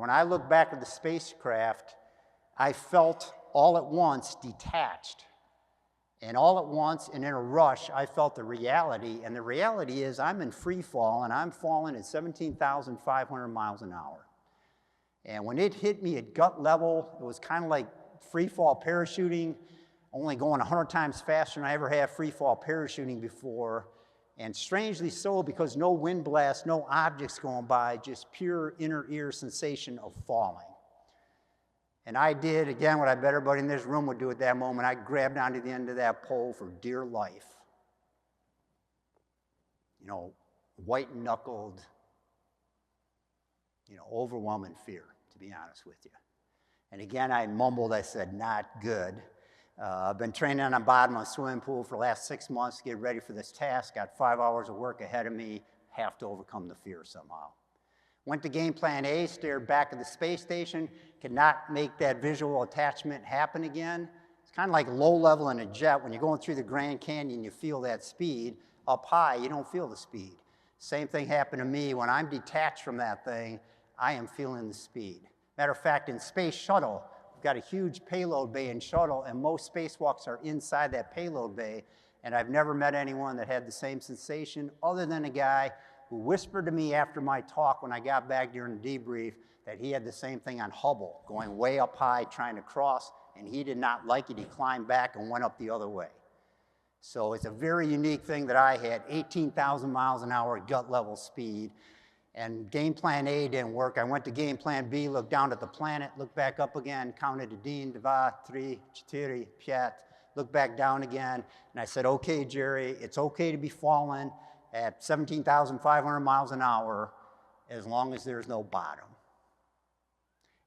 when I look back at the spacecraft, I felt all at once detached. And all at once, and in a rush, I felt the reality. And the reality is I'm in free fall, and I'm falling at 17,500 miles an hour. And when it hit me at gut level, it was kind of like free fall parachuting, only going 100 times faster than I ever have free fall parachuting before. And strangely so, because no wind blast, no objects going by, just pure inner ear sensation of falling. And I did, again, what I bet everybody in this room would do at that moment. I grabbed onto the end of that pole for dear life. You know, white-knuckled, overwhelming fear, to be honest with you. And again, I mumbled, I said, not good. I've been training on the bottom of a swimming pool for the last 6 months to get ready for this task. Got 5 hours of work ahead of me. Have to overcome the fear somehow. Went to game plan A, stared back at the space station, could not make that visual attachment happen again. It's kind of like low level in a jet. When you're going through the Grand Canyon, you feel that speed. Up high, you don't feel the speed. Same thing happened to me. When I'm detached from that thing, I am feeling the speed. Matter of fact, in Space Shuttle, we've got a huge payload bay in Shuttle, and most spacewalks are inside that payload bay. And I've never met anyone that had the same sensation other than a guy who whispered to me after my talk when I got back during the debrief that he had the same thing on Hubble, going way up high, trying to cross, and he did not like it. He climbed back and went up the other way. So it's a very unique thing that I had, 18,000 miles an hour gut level speed, and game plan A didn't work. I went to game plan B, looked down at the planet, looked back up again, counted 1, 2, 3, 4, 5, looked back down again, and I said, okay, Jerry, it's okay to be falling at 17,500 miles an hour as long as there's no bottom.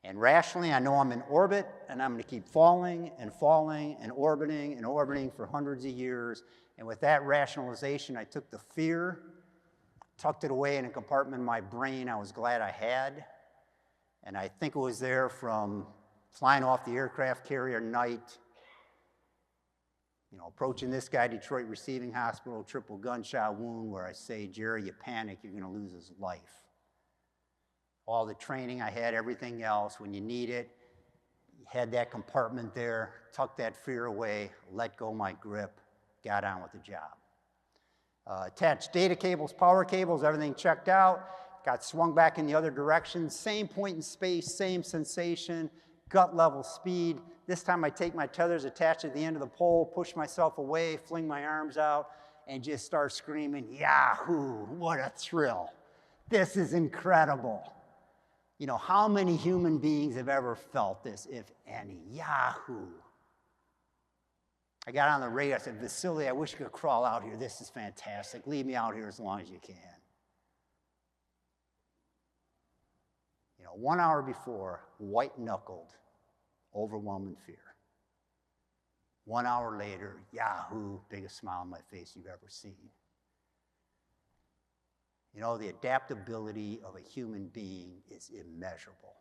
And rationally, I know I'm in orbit, and I'm going to keep falling and falling and orbiting for hundreds of years. And with that rationalization, I took the fear, tucked it away in a compartment in my brain I was glad I had. And I think it was there from flying off the aircraft carrier night, approaching this guy, Detroit Receiving Hospital, triple gunshot wound, where I say, Jerry, you panic, you're going to lose his life. All the training I had, everything else, when you need it, you had that compartment there, tucked that fear away, let go my grip, got on with the job. Attached data cables, power cables, everything checked out, got swung back in the other direction, same point in space, same sensation, gut level speed. This time I take my tethers attached at the end of the pole, push myself away, fling my arms out, and just start screaming, Yahoo, what a thrill. This is incredible. How many human beings have ever felt this, if any? Yahoo. I got on the radio, I said, Vasily, I wish you could crawl out here. This is fantastic. Leave me out here as long as you can. 1 hour before, white-knuckled, overwhelming fear. 1 hour later, Yahoo, biggest smile on my face you've ever seen. The adaptability of a human being is immeasurable.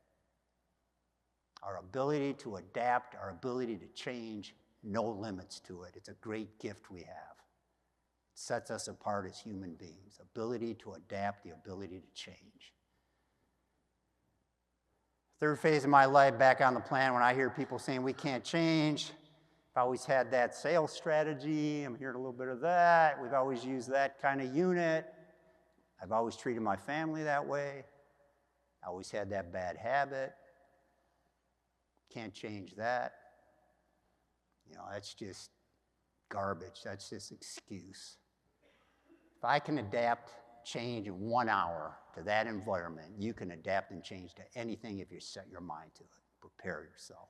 Our ability to adapt, our ability to change, no limits to it. It's a great gift we have. It sets us apart as human beings. Ability to adapt, the ability to change. Third phase of my life, back on the planet, when I hear people saying we can't change, I've always had that sales strategy. I'm hearing a little bit of that. We've always used that kind of unit. I've always treated my family that way. I always had that bad habit. Can't change that. That's just garbage. That's just excuse. If I can adapt, change in 1 hour to that environment, you can adapt and change to anything if you set your mind to it. Prepare yourself.